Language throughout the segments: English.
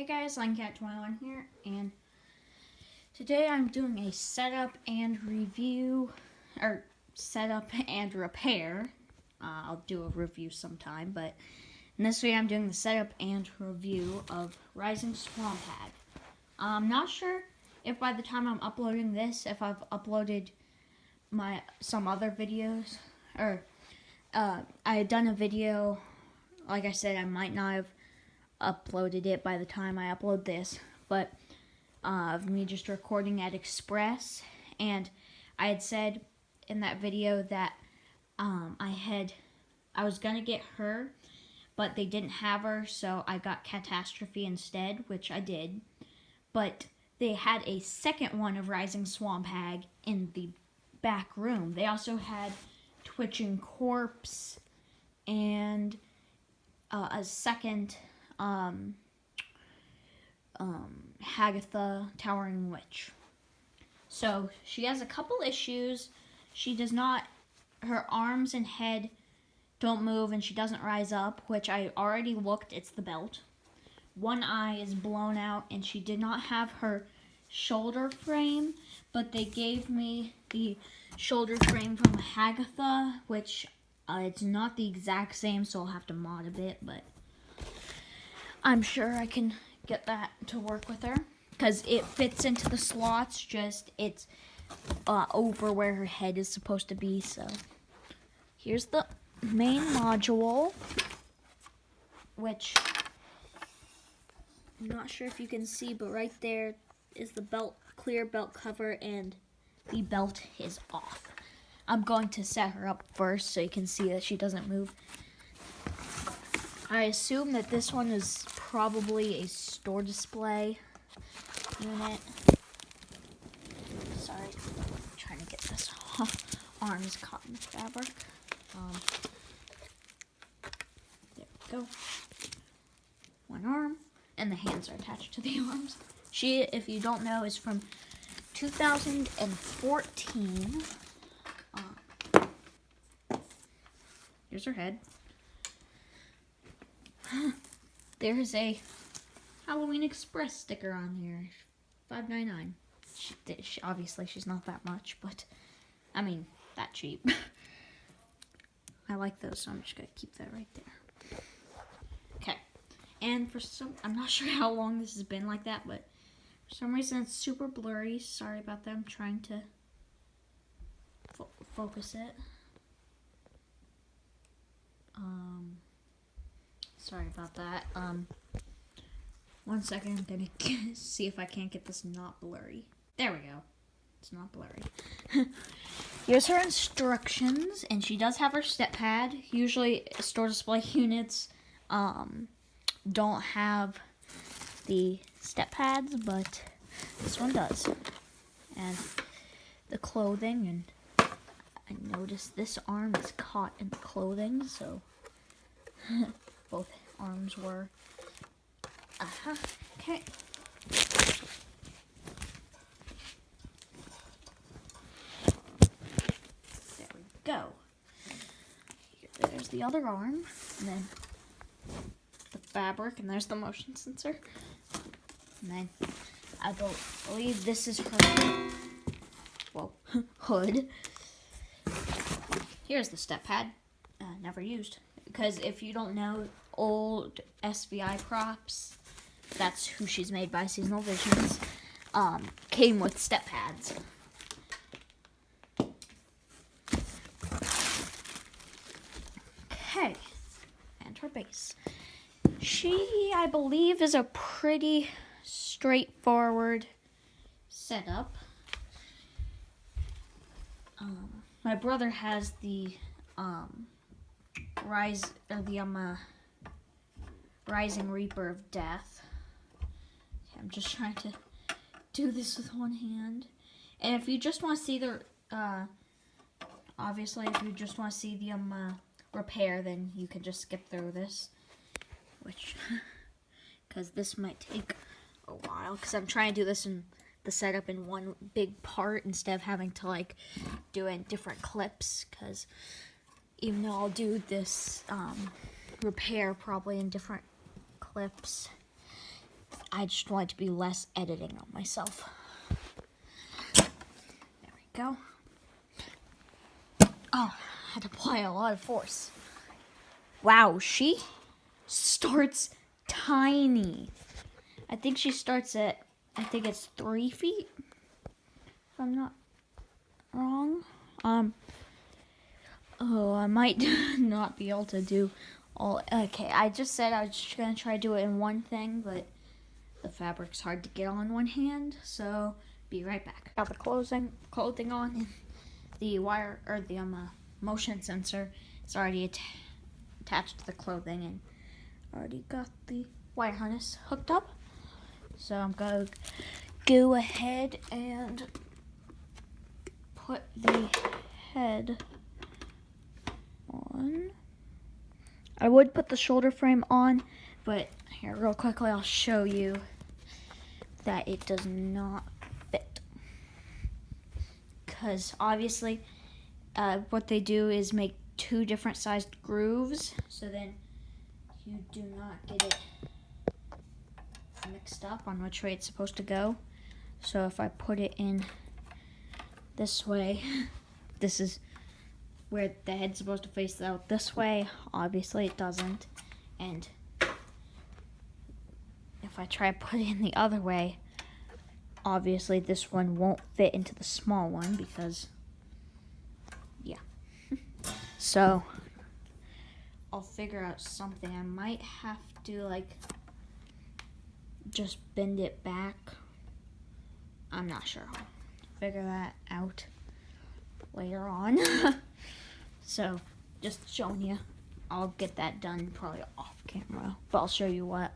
Hey guys, Cat21 here, and today I'm doing a setup and review, or setup and repair. I'll do a review sometime, but in this video I'm doing the setup and review of Rising Swamp Hag. I'm not sure if by the time I'm uploading this, if I've uploaded some other videos, or I had done a video, like I said, I might not have uploaded it by the time I upload this, but of me just recording at Express, and I had said in that video that I was gonna get her, but they didn't have her, so I got Catastrophe instead, which I did. But they had a second one of Rising Swamp Hag in the back room. They also had Twitching Corpse and a second Hagatha Towering Witch. So she has a couple issues. She does not, her arms and head don't move, and she doesn't rise up, which I already looked. It's the belt. One eye is blown out, and she did not have her shoulder frame, but they gave me the shoulder frame from Hagatha, which it's not the exact same, so I'll have to mod a bit, but I'm sure I can get that to work with her, because it fits into the slots, just it's over where her head is supposed to be. So here's the main module, which I'm not sure if you can see, but right there is the belt, clear belt cover, and the belt is off. I'm going to set her up first so you can see that she doesn't move. I assume that this one is probably a store display unit. Sorry, I'm trying to get this off. Arm is caught in the fabric. There we go. One arm, and the hands are attached to the arms. She, if you don't know, is from 2014. Here's her head. There's a Halloween Express sticker on here, $5.99. Obviously, she's not that much, but I mean, that cheap. I like those, so I'm just gonna keep that right there. Okay, and I'm not sure how long this has been like that, but for some reason it's super blurry. Sorry about that. I'm trying to focus it. Sorry about that. 1 second, I'm gonna see if I can't get this not blurry. There we go. It's not blurry. Here's her instructions, and she does have her step pad. Usually, store display units don't have the step pads, but this one does. And the clothing, and I noticed this arm is caught in the clothing, so both arms were. Okay. There we go. There's the other arm, and then the fabric, and there's the motion sensor. And then I believe this is her, well, hood. Here's the step pad. Never used. Because if you don't know, old SVI props, that's who she's made by, Seasonal Visions, came with step pads. Okay, and her base. She, I believe, is a pretty straightforward setup. My brother has the Rising Reaper of Death. Okay, I'm just trying to do this with one hand. And if you just want to see the, obviously, if you just want to see the repair, then you can just skip through this, which, because this might take a while, because I'm trying to do this in the setup in one big part instead of having to like do it in different clips, because even though I'll do this repair probably in different clips, I just want it to be less editing on myself. There we go. Oh, I had to apply a lot of force. Wow, she starts tiny. I think she starts at, I think it's 3 feet, if I'm not wrong. Oh, I might not be able to do all. Okay, I just said I was just gonna try to do it in one thing, but the fabric's hard to get on one hand, so be right back. Got the clothing on, the wire or the motion sensor is already attached to the clothing, and already got the wire harness hooked up. So I'm gonna go ahead and put the head on. I would put the shoulder frame on, but here, real quickly, I'll show you that it does not fit. Because obviously, what they do is make 2 different sized grooves, so then you do not get it mixed up on which way it's supposed to go. So if I put it in this way, this is where the head's supposed to face out this way. Obviously it doesn't. And if I try to put it in the other way, obviously this one won't fit into the small one because, yeah. So I'll figure out something. I might have to like just bend it back. I'm not sure. I'll figure that out later on. So just showing you. I'll get that done probably off camera, but I'll show you what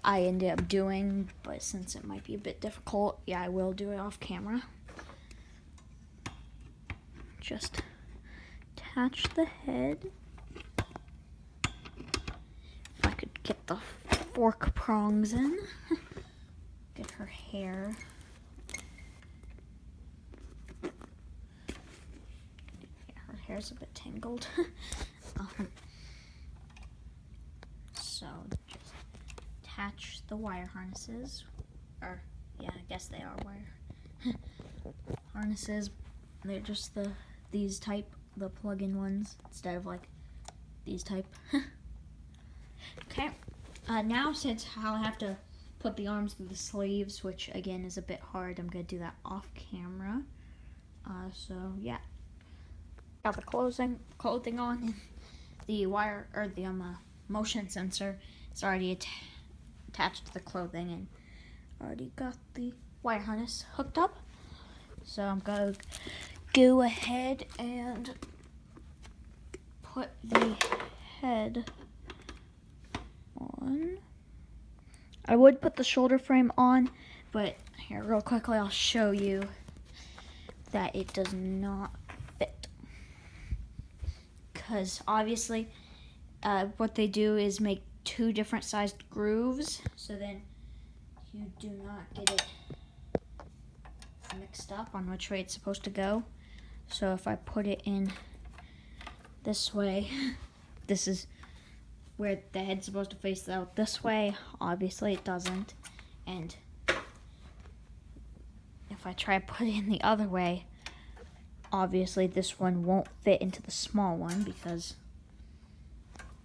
I ended up doing. But since it might be a bit difficult, yeah, I will do it off camera. Just attach the head. If I could get the fork prongs in. Get her hair. Yeah, her hair's a bit tangled. So just attach the wire harnesses. Or, yeah, I guess they are wire harnesses. They're just these type, the plug-in ones, instead of like these type. Okay. Now, since I'll have to put the arms through the sleeves, which again is a bit hard, I'm gonna do that off camera. So yeah, got the clothing on, the wire or the motion sensor is already attached to the clothing, and already got the wire harness hooked up. So I'm gonna go ahead and put the head on. I would put the shoulder frame on, but here, real quickly, I'll show you that it does not fit. Because obviously, what they do is make 2 different sized grooves, so then you do not get it mixed up on which way it's supposed to go. So if I put it in this way, this is where the head's supposed to face out this way. Obviously it doesn't. And if I try to put it in the other way, obviously this one won't fit into the small one because,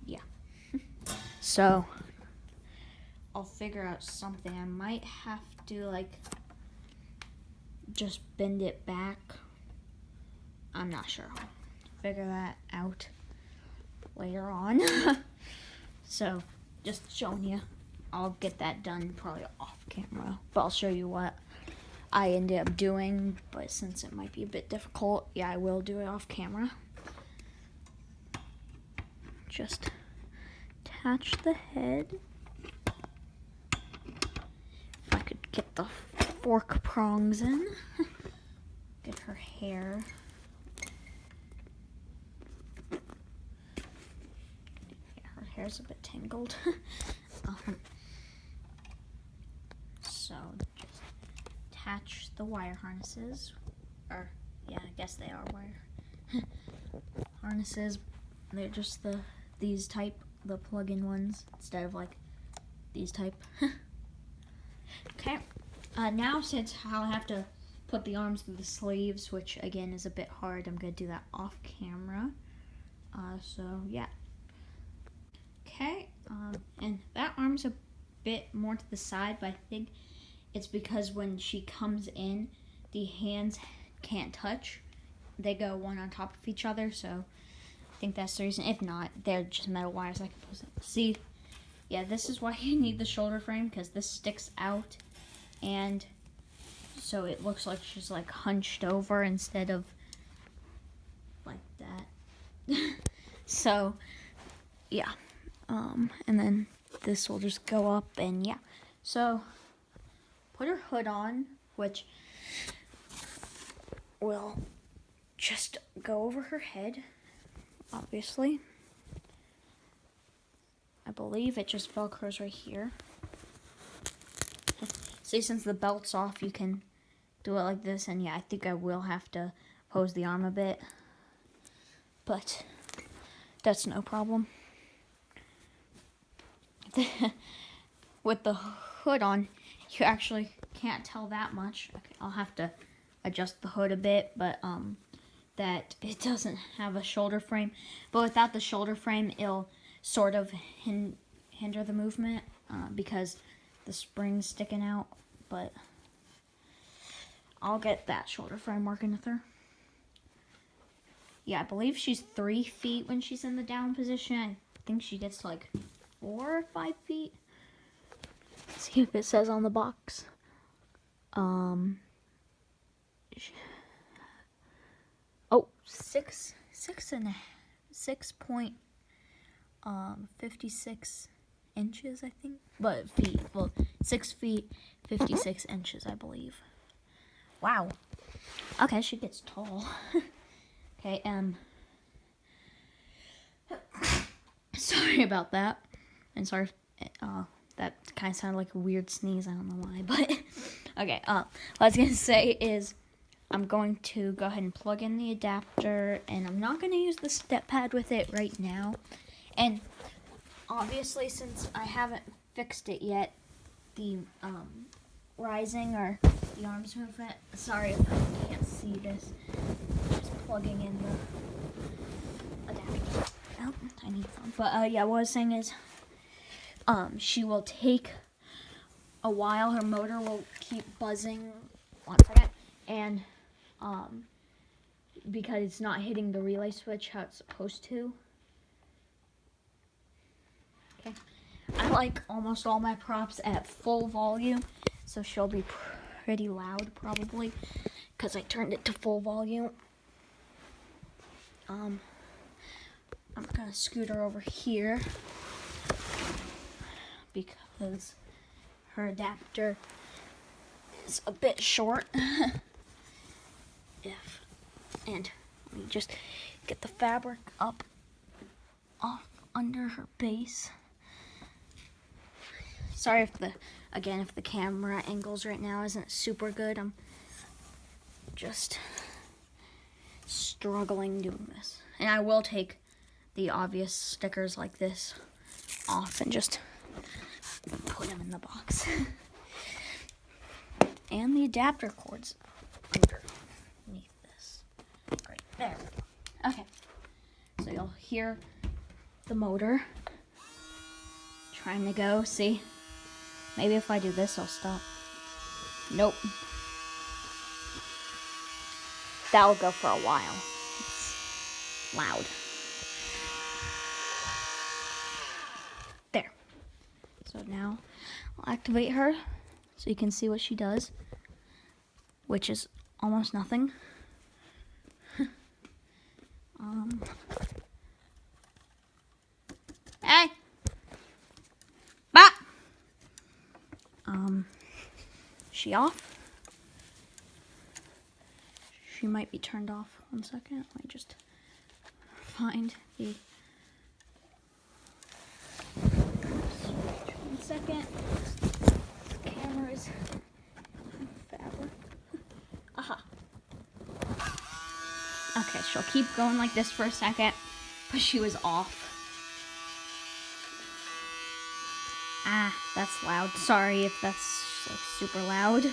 yeah. So I'll figure out something. I might have to like just bend it back. I'm not sure. I'll figure that out later on. So just showing you. I'll get that done probably off camera, but I'll show you what I ended up doing. But since it might be a bit difficult, yeah, I will do it off camera. Just attach the head. If I could get the fork prongs in. Get her hair. Her hair's a bit tangled. So just attach the wire harnesses. Or, yeah, I guess they are wire harnesses. They're just these type, the plug-in ones, instead of like these type. Now since I'll have to put the arms through the sleeves, which again is a bit hard, I'm going to do that off camera. So yeah. Okay, and that arm's a bit more to the side, but I think it's because when she comes in, the hands can't touch. They go one on top of each other, so I think that's the reason. If not, they're just metal wires. I can put it. See, yeah, this is why you need the shoulder frame, because this sticks out, and so it looks like she's like hunched over instead of like that. So, yeah. And then this will just go up, and yeah. So, put her hood on, which will just go over her head, obviously. I believe it just velcros right here. See, since the belt's off, you can do it like this, and yeah, I think I will have to pose the arm a bit, but that's no problem. With the hood on, you actually can't tell that much. Okay, I'll have to adjust the hood a bit, but that it doesn't have a shoulder frame. But without the shoulder frame, it'll sort of hinder the movement because the spring's sticking out. But I'll get that shoulder frame working with her. Yeah, I believe she's 3 feet when she's in the down position. I think she gets to like 4 or 5 feet. Let's see if it says on the box. 6.56 inches, I think. But feet, well, 6 feet, 56 inches, I believe. Wow. Okay, she gets tall. Okay, sorry about that. And sorry, that kind of sounded like a weird sneeze. I don't know why, but okay. What I was gonna say is, I'm going to go ahead and plug in the adapter, and I'm not gonna use the step pad with it right now. And obviously, since I haven't fixed it yet, the rising or the arms movement. Sorry if I can't see this. Just plugging in the adapter. Oh, I need phone. But yeah, what I was saying is, she will take a while. Her motor will keep buzzing. 1 second. And because it's not hitting the relay switch how it's supposed to. Okay. I like almost all my props at full volume, so she'll be pretty loud probably because I turned it to full volume. I'm gonna scoot her over here because her adapter is a bit short. And let me just get the fabric up off under her base. Sorry if the camera angles right now isn't super good. I'm just struggling doing this. And I will take the obvious stickers like this off and just put them in the box. And the adapter cords underneath this. Right there. Okay. So you'll hear the motor trying to go. See? Maybe if I do this, I'll stop. Nope. That'll go for a while. It's loud. There. So now I'll activate her so you can see what she does, which is almost nothing. Hey! Bop! She off? She might be turned off. 1 second. Let me just find the... 1 second. The camera is fabric. Aha. Okay, she'll keep going like this for a second, but she was off. Ah, that's loud. Sorry if that's It's like super loud.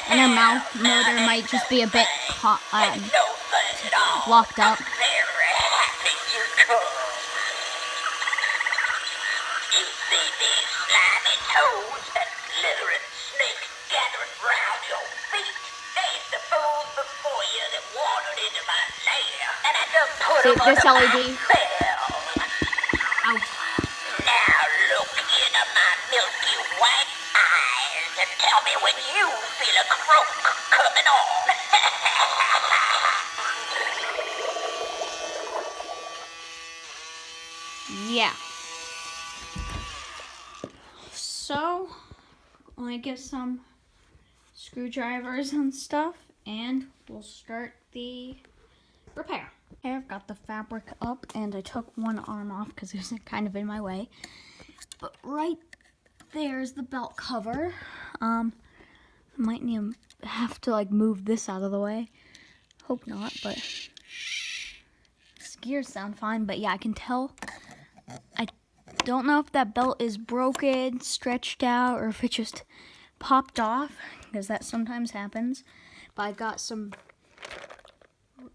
And her mouth motor might just be a bit blocked up. You see these slimy toads and slithering snakes gathering round your feet? There's the fools before you that wandered into my lair, and I just put them this under LED. my spell. Ouch. Now look into my milky white eyes and tell me when you feel a croak coming on. Yeah. So, I get some screwdrivers and stuff, and we'll start the repair. Okay, I've got the fabric up, and I took one arm off because it was kind of in my way. But right there's the belt cover. I might have to like move this out of the way. Hope not, but these gears sound fine. But yeah, I can tell. I don't know if that belt is broken, stretched out, or if it just popped off, because that sometimes happens. But I got some.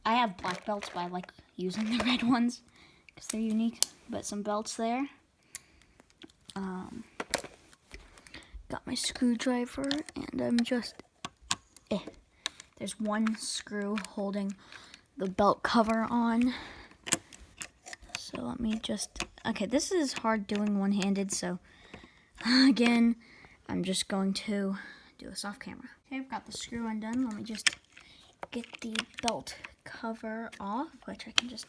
I have black belts, but I like using the red ones because they're unique. But some belts there. Got my screwdriver, and I'm just. There's one screw holding the belt cover on. So let me just. Okay, this is hard doing one-handed, so again, I'm just going to do this off camera. Okay, I've got the screw undone. Let me just get the belt cover off, which I can just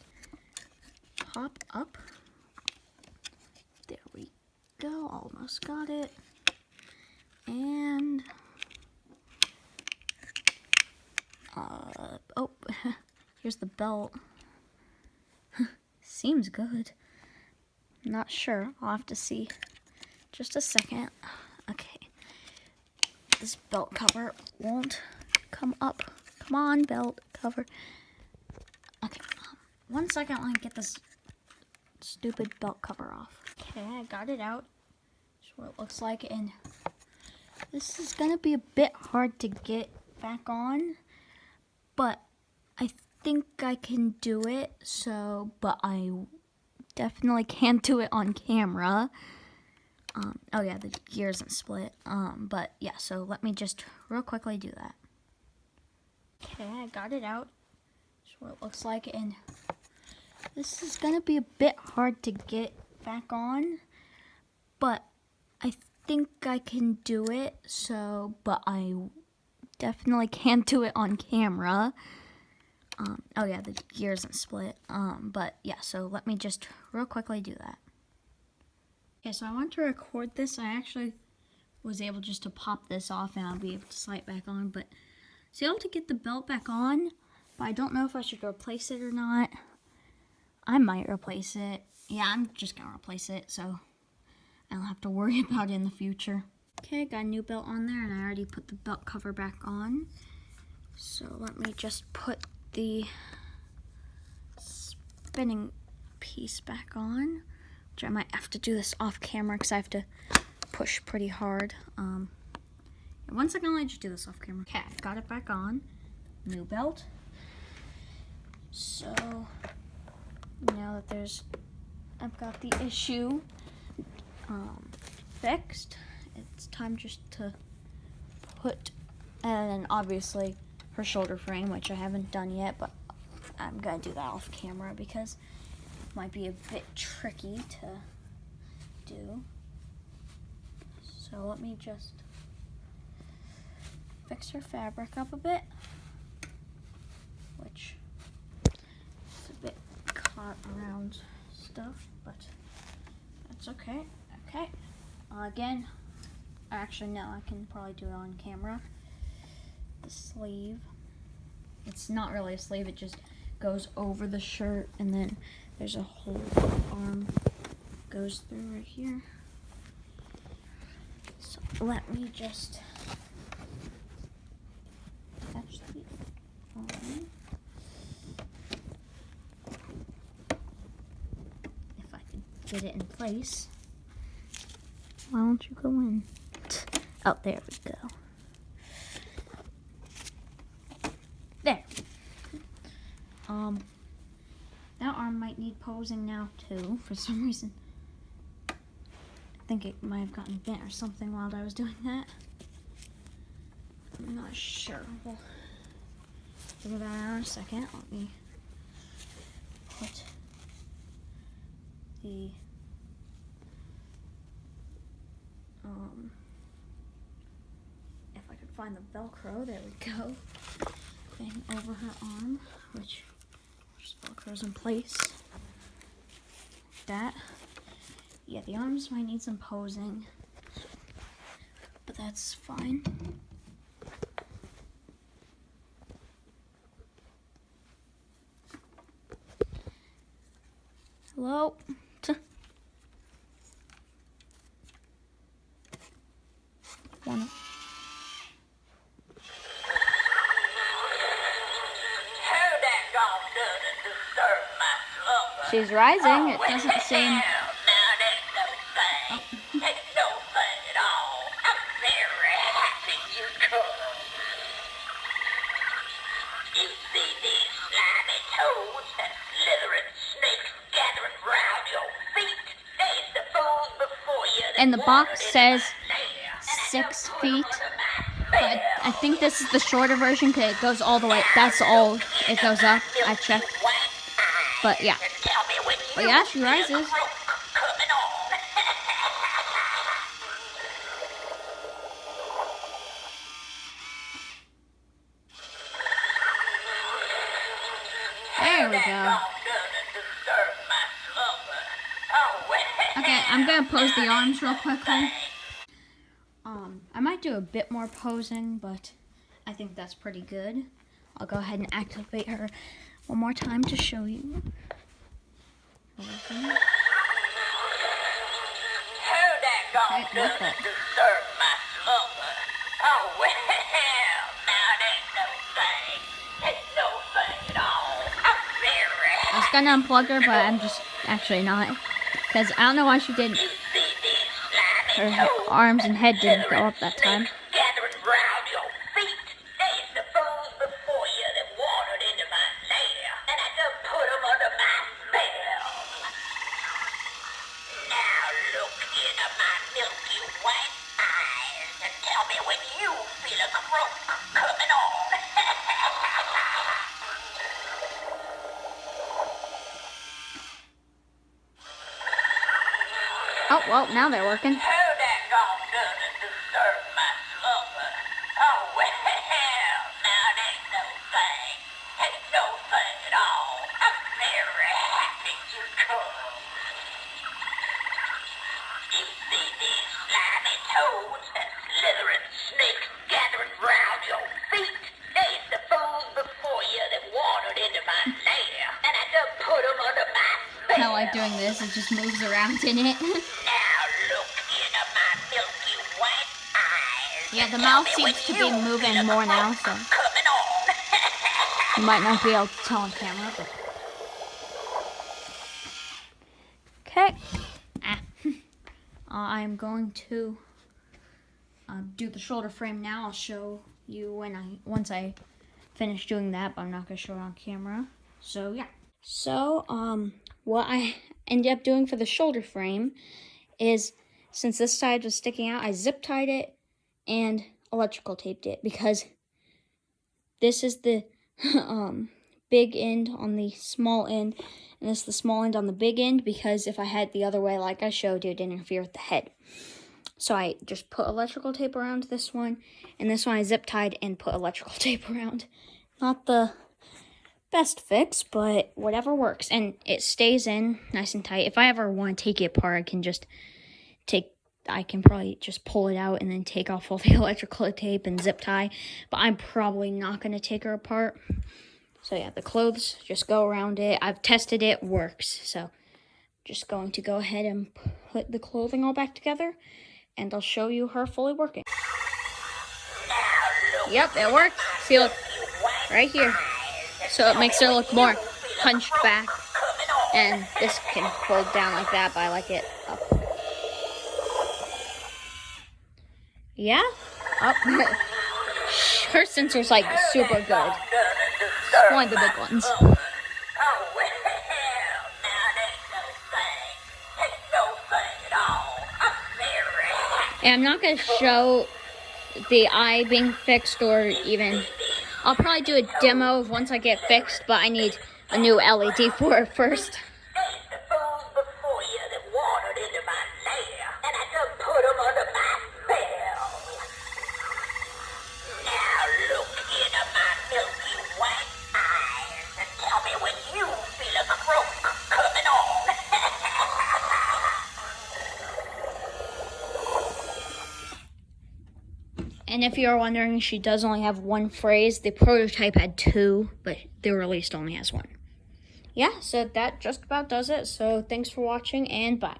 pop up. There we go, almost got it. And, oh, here's the belt. Seems good. Not sure. I'll have to see. Just a second. Okay. This belt cover won't come up. Come on, belt cover. Okay. 1 second while I get this stupid belt cover off. Okay, I got it out. That's what it looks like. And this is going to be a bit hard to get back on. But I think I can do it. But I definitely can't do it on camera. Oh yeah, the gear isn't split. But yeah, so let me just real quickly do that. Okay, I got it out. That's what it looks like, and this is gonna be a bit hard to get back on, but I think I can do it. But I definitely can't do it on camera. Oh yeah, the gear isn't split. But yeah, so let me just real quickly do that. Okay, so I want to record this. I actually was able just to pop this off and I'll be able to slide it back on. But I was able to get the belt back on, but I don't know if I should replace it or not. I might replace it. Yeah, I'm just gonna replace it, so I don't have to worry about it in the future. Okay, I got a new belt on there and I already put the belt cover back on. So let me just put the spinning piece back on, which I might have to do this off camera because I have to push pretty hard. 1 second, let me just do this off camera. Okay, I've got it back on. New belt. So now that I've got the issue fixed, it's time just to put, and then obviously her shoulder frame, which I haven't done yet, but I'm gonna do that off camera because it might be a bit tricky to do. So let me just fix her fabric up a bit, which is a bit caught around stuff, but that's okay. Okay, again, actually no, I can probably do it on camera. The sleeve, it's not really a sleeve, it just goes over the shirt, and then there's a whole arm goes through right here. So let me just attach the get it in place. Why don't you go in? Oh, there we go. There. That arm might need posing now too, for some reason. I think it might have gotten bent or something while I was doing that. I'm not sure. We'll figure that out in a second. Let me put the if I could find the Velcro, there we go, thing over her arm, which just Velcro's in place. That. Yeah, the arms might need some posing, but that's fine. Hello? Wanna? She's rising. It doesn't seem. And the box says 6 feet, but I think this is the shorter version because it goes all the way. That's all it goes up. I checked, but yeah. But yeah, she rises. There we go. Okay, I'm gonna pose the arms real quickly. I might do a bit more posing, but I think that's pretty good. I'll go ahead and activate her one more time to show you. Okay, I was gonna unplug her, but I'm just actually not. Because I don't know why she didn't. Her arms and head didn't go up that time. Oh, well, now they're working. I like doing this, it just moves around in it. Yeah, the mouth seems to be moving more now, so you might not be able to tell on camera, but okay. I'm going to do the shoulder frame now. I'll show you once I finish doing that, but I'm not gonna show it on camera. So yeah. So what I ended up doing for the shoulder frame is, since this side was sticking out, I zip tied it and electrical taped it, because this is the big end on the small end, and this is the small end on the big end, because if I had it the other way like I showed you, it didn't interfere with the head. So I just put electrical tape around this one, and this one I zip tied and put electrical tape around. Not the best fix, but whatever works, and it stays in nice and tight. If I ever want to take it apart, I can probably just pull it out and then take off all the electrical tape and zip tie, but I'm probably not going to take her apart. So yeah, the clothes just go around it. I've tested it, works. So just going to go ahead and put the clothing all back together, and I'll show you her fully working. Yep, it works. See, look, right here. So it makes her look more hunched back. And this can fold down like that, but I like it up. Yeah? Up. Her sensor's like super good. It's one of the big ones. Oh, well, now that's no thing. Ain't no thing at all. I'm very And I'm not going to show the eye being fixed or even... I'll probably do a demo of once I get fixed, but I need a new LED for it first. Ain't the fools before you that wandered into my lair, and I done put 'em under my spell. Now look into my milky white eyes and tell me when you feel a croak coming on. And if you're wondering, she does only have one phrase. The prototype had two, but the released only has one. Yeah, so that just about does it. So thanks for watching, and bye.